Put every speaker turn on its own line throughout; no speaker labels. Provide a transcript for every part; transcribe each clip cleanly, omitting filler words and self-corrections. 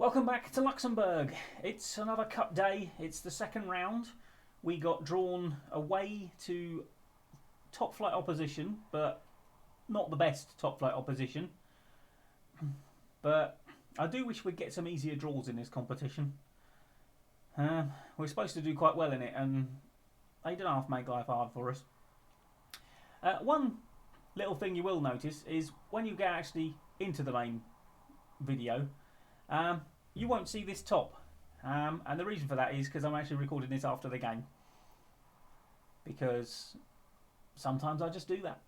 Welcome back to Luxembourg. It's another cup day. It's the second round. We got drawn away to top flight opposition, but not the best top flight opposition. But I do wish we'd get some easier draws in this competition. We're supposed to do quite well in it, and they didn't half make life hard for us. One little thing you will notice is when you get actually into the main video, you won't see this top, and the reason for that is because I'm actually recording this after the game, because sometimes I just do that.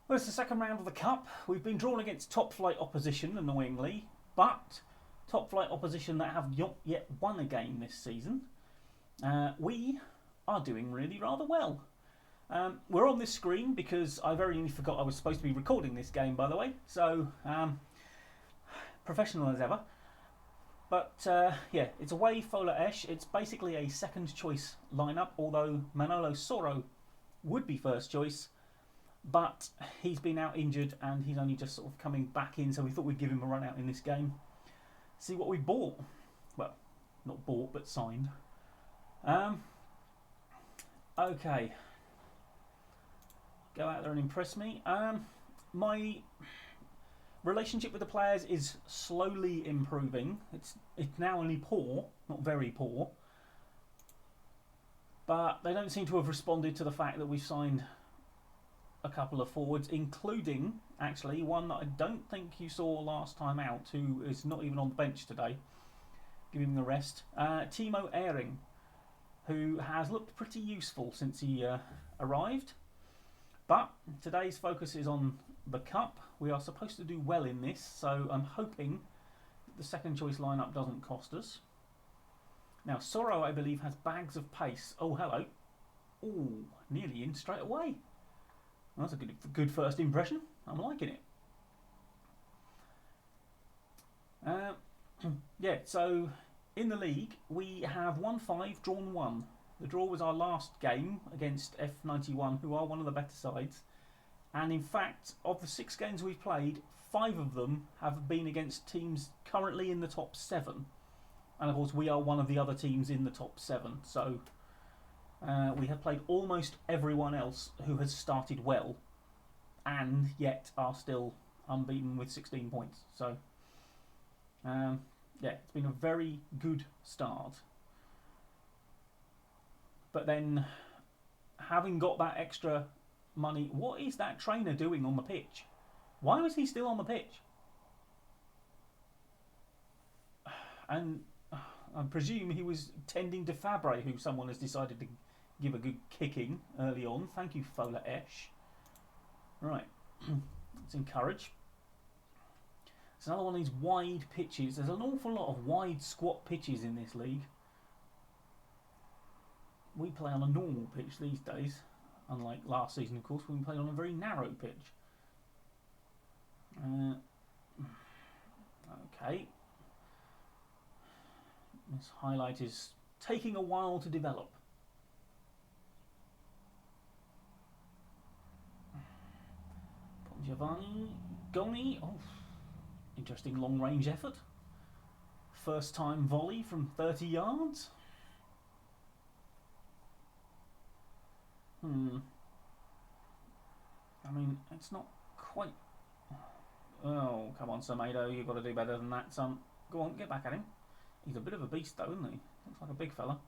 Well, it's the second round of the cup. We've been drawn against top flight opposition, annoyingly, but top flight opposition that have not yet won a game this season. We are doing really rather well. We're on this screen because I very nearly forgot I was supposed to be recording this game, by the way, so professional as ever. But yeah, it's away Gloriei'S. It's basically a second choice lineup, although Manolo Soro would be first choice, but he's been out injured and he's only just sort of coming back in, so we thought we'd give him a run out in this game. See what we bought. Well, not bought, but signed. Okay. Go out there and impress me. My relationship with the players is slowly improving. It's now only poor, not very poor. But they don't seem to have responded to the fact that we've signed a couple of forwards, including, actually, one that I don't think you saw last time out, who is not even on the bench today. Give him the rest. Timo Ehring, who has looked pretty useful since he arrived. But today's focus is on the cup. We are supposed to do well in this, so I'm hoping that the second choice lineup doesn't cost us. Now, Soro, I believe, has bags of pace. Oh, hello. Ooh, nearly in straight away. Well, that's a good first impression. I'm liking it. Yeah, so in the league, we have won 5, drawn 1. The draw was our last game against F91, who are one of the better sides. And in fact, of the 6 games we've played, 5 of them have been against teams currently in the top 7. And of course, we are one of the other teams in the top 7. So we have played almost everyone else who has started well, and yet are still unbeaten with 16 points. So yeah, it's been a very good start. But then, having got that extra money, what is that trainer doing on the pitch? Why was he still on the pitch? And I presume he was tending to Fabre, who someone has decided to give a good kicking early on. Thank you, Gloriei'S. Right, let's encourage. It's another one of these wide pitches. There's an awful lot of wide squat pitches in this league. We play on a normal pitch these days, unlike last season, of course, when we played on a very narrow pitch. Okay. This highlight is taking a while to develop. Giovanni Goni. Oh, interesting long range effort. First time volley from 30 yards. I mean, it's not quite. Oh, come on, Semedo, you've got to do better than that, son. Go on, get back at him. He's a bit of a beast, though, isn't he? Looks like a big fella.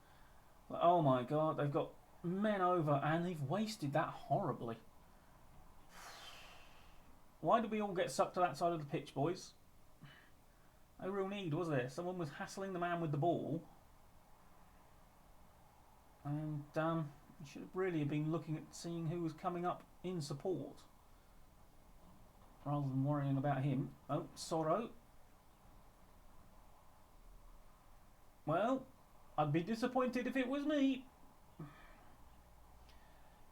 But, oh my God, they've got men over, and they've wasted that horribly. Why did we all get sucked to that side of the pitch, boys? No real need, was there? Someone was hassling the man with the ball. And you should have really been looking at seeing who was coming up in support, rather than worrying about him. Oh, Soro. Well, I'd be disappointed if it was me.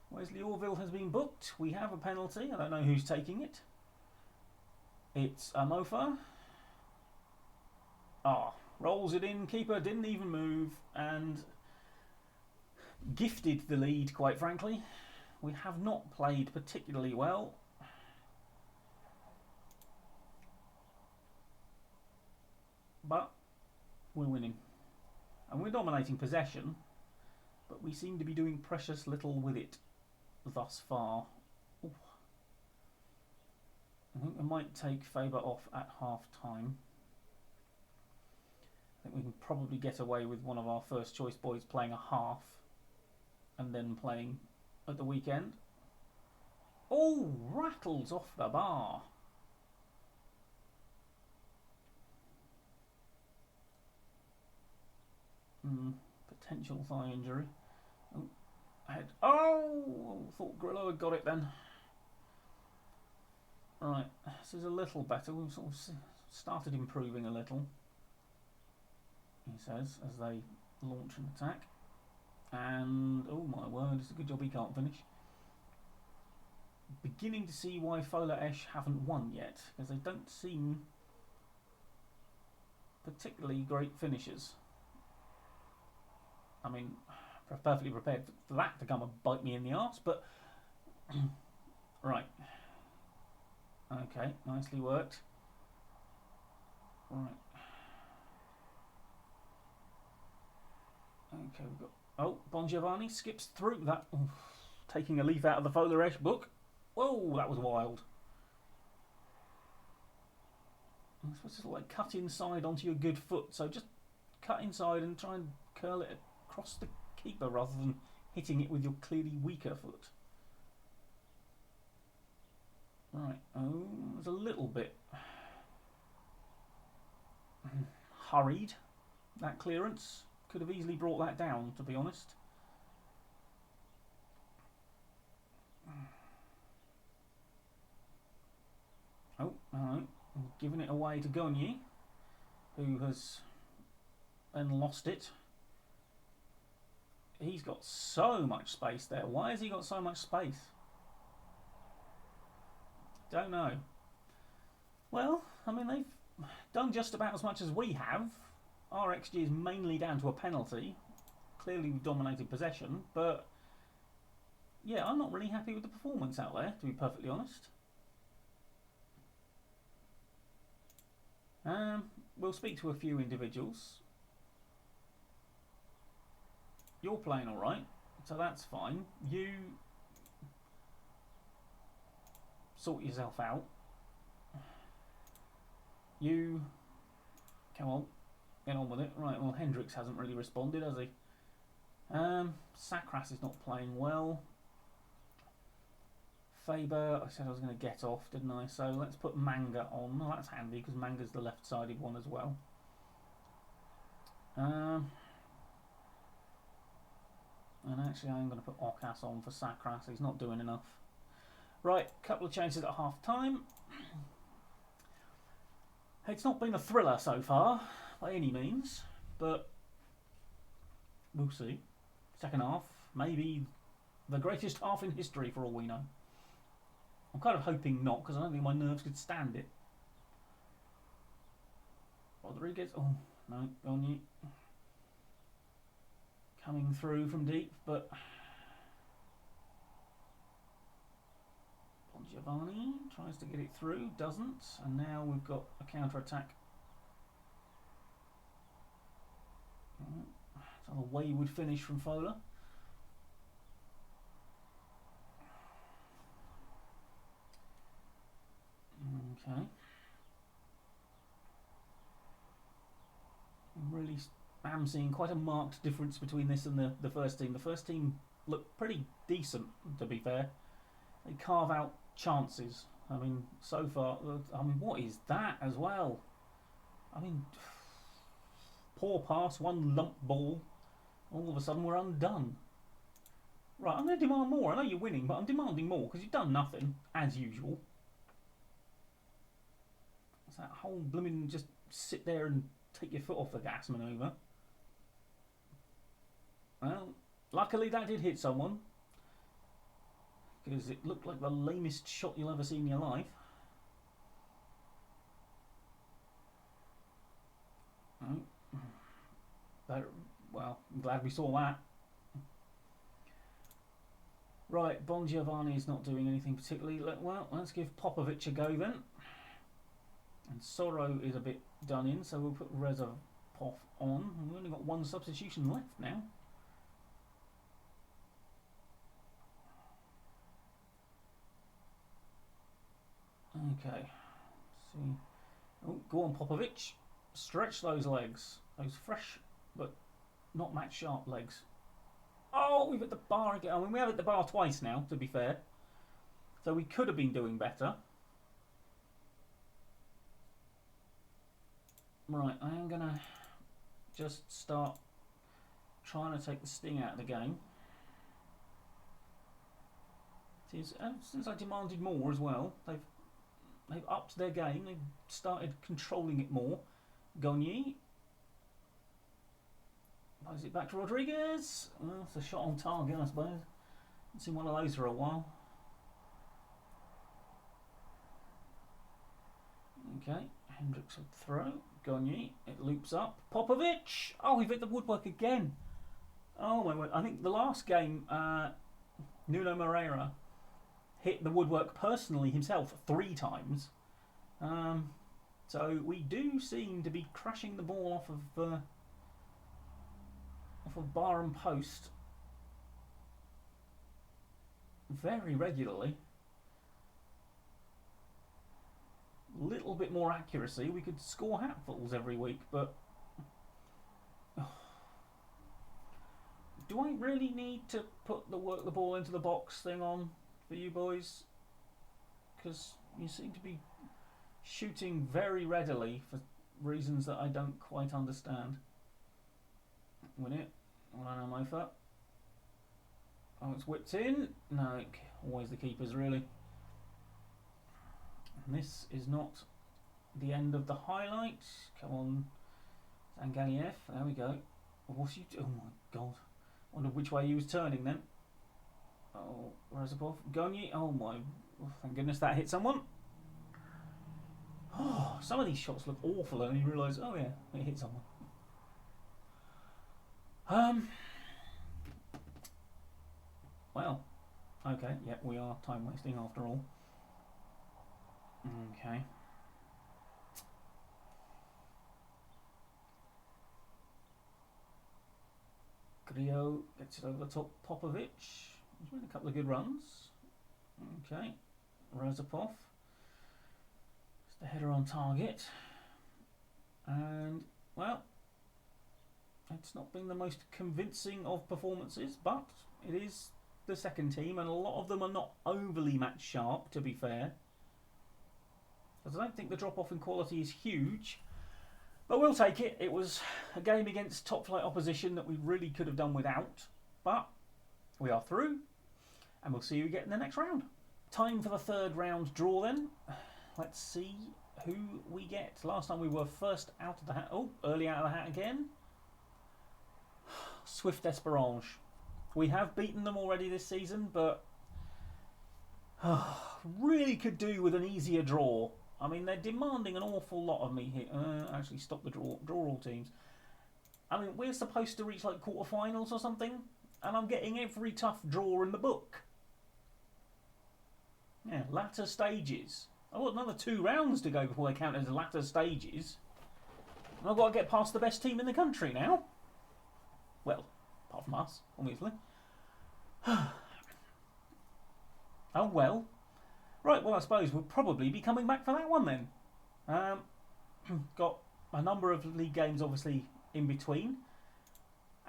Wesley Orville has been booked. We have a penalty. I don't know who's taking it. It's a Mofa. Rolls it in. Keeper didn't even move and gifted the lead, quite frankly. We have not played particularly well. But we're winning. And we're dominating possession, but we seem to be doing precious little with it thus far. Ooh. I think we might take Faber off at half time. I think we can probably get away with one of our first choice boys playing a half and then playing at the weekend. Oh, rattles off the bar. Potential thigh injury. Oh, head. Oh, thought Grillo had got it then. Right, this is a little better. We've sort of started improving a little, he says, as they launch an attack. And, oh my word, it's a good job he can't finish. Beginning to see why Fola Esh haven't won yet, because they don't seem particularly great finishers. I mean, perfectly prepared for that to come and bite me in the arse, but right. Okay, nicely worked. Right. Okay, we've got. Oh, Bon Giovanni skips through that, taking a leaf out of the Fola Esh book. Whoa, that was wild. You're supposed to like cut inside onto your good foot, so just cut inside and try and curl it across the keeper rather than hitting it with your clearly weaker foot. Right, oh, there's a little bit hurried, that clearance. Could have easily brought that down, to be honest. Oh, no, giving it away to Gonyi, who has then lost it. He's got so much space there. Why has he got so much space? Don't know. Well, I mean, they've done just about as much as we have. Our XG is mainly down to a penalty. Clearly we've dominated possession, but yeah, I'm not really happy with the performance out there, to be perfectly honest. We'll speak to a few individuals. You're playing alright, so that's fine. You sort yourself out. You come on, get on with it. Right, well, Hendricks hasn't really responded, has he? Sakras is not playing well. Faber, I said I was going to get off, didn't I? So let's put Manga on. Oh, that's handy because Manga's the left-sided one as well. And actually I'm going to put Okas on for Sakras. He's not doing enough. Right, couple of changes at half time. It's not been a thriller so far, by any means, but we'll see. Second half, maybe the greatest half in history for all we know. I'm kind of hoping not, because I don't think my nerves could stand it. Rodriguez, oh, no, Gonyi. Coming through from deep, but Bon Giovanni tries to get it through, doesn't, and now we've got a counter-attack. It's another wayward finish from Fola. Okay. Really am seeing quite a marked difference between this and the first team. The first team looked pretty decent, to be fair. They carve out chances. I mean, so far, I mean, what is that as well? I mean, poor pass, one lump ball. All of a sudden, we're undone. Right, I'm going to demand more. I know you're winning, but I'm demanding more because you've done nothing, as usual. It's that whole blooming just sit there and take your foot off the gas manoeuvre. Well, luckily that did hit someone, because it looked like the lamest shot you'll ever see in your life. But, well, I'm glad we saw that. Right, Bon Giovanni is not doing anything particularly well. Let's give Popovic a go then. And Sorrow is a bit done in, so we'll put Rezapov on. We've only got one substitution left now. Okay. Let's see. Oh, go on, Popovic. Stretch those legs. Those fresh but not match sharp legs. Oh, we've hit the bar again. I mean, we have hit the bar twice now, to be fair. So we could have been doing better. Right, I am going to just start trying to take the sting out of the game. Since I demanded more as well, they've upped their game. They've started controlling it more. Gagné. Plays it back to Rodriguez. Well, it's a shot on target, I suppose. Haven't seen one of those for a while. Okay, Hendricks would throw. Gagné. It loops up. Popovic. Oh, we've hit the woodwork again. Oh, wait. I think the last game, Nuno Moreira hit the woodwork personally himself 3 times. So we do seem to be crashing the ball off of bar and post very regularly. A little bit more accuracy. We could score hatfuls every week, but do I really need to put the work the ball into the box thing on for you boys? Because you seem to be shooting very readily for reasons that I don't quite understand. Win it. Orlando Mofa. Oh, it's whipped in. No, always the keepers, really. And this is not the end of the highlight. Come on, Zangaliev. There we go. What's you? Oh my God! Wonder which way he was turning then. Oh, Rezapov. Gagné. Oh my! Oh, thank goodness that hit someone. Oh, some of these shots look awful, and you realise, oh yeah, it hit someone. Well, okay, yeah, we are time wasting after all. Okay. Griot gets it over the top. Popovic. He's made a couple of good runs. Okay. Rezapov. Just the header on target. And, well, it's not been the most convincing of performances, but it is the second team, and a lot of them are not overly match sharp, to be fair. Because I don't think the drop-off in quality is huge, but we'll take it. It was a game against top-flight opposition that we really could have done without, but we are through, and we'll see you again in the next round. Time for the third round draw then. Let's see who we get. Last time we were first out of the hat. Oh, early out of the hat again. Swift Esperange. We have beaten them already this season, but really could do with an easier draw. I mean, they're demanding an awful lot of me here. Actually, stop the draw. Draw all teams. I mean, we're supposed to reach like quarterfinals or something, and I'm getting every tough draw in the book. Yeah, latter stages. I've got another 2 rounds to go before they count as latter stages. And I've got to get past the best team in the country now. Well, apart from us, obviously. Oh well. Right, well I suppose we'll probably be coming back for that one then. Got a number of league games obviously in between.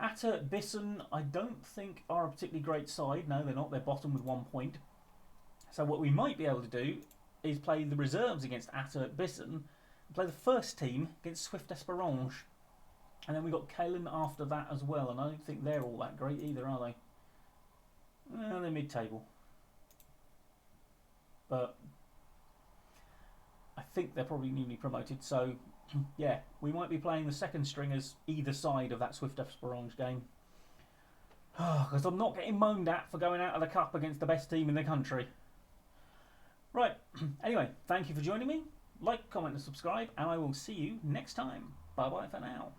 Atta Bissen I don't think are a particularly great side. No, they're not. They're bottom with 1 point. So what we might be able to do is play the reserves against Atta Bissen and play the first team against Swift Esperange. And then we've got Kalen after that as well, and I don't think they're all that great either, are they? Well, they're mid-table. But I think they're probably newly promoted, so yeah, we might be playing the second stringers either side of that Swift Esperange game. Because I'm not getting moaned at for going out of the cup against the best team in the country. Right, anyway, thank you for joining me. Like, comment and subscribe, and I will see you next time. Bye-bye for now.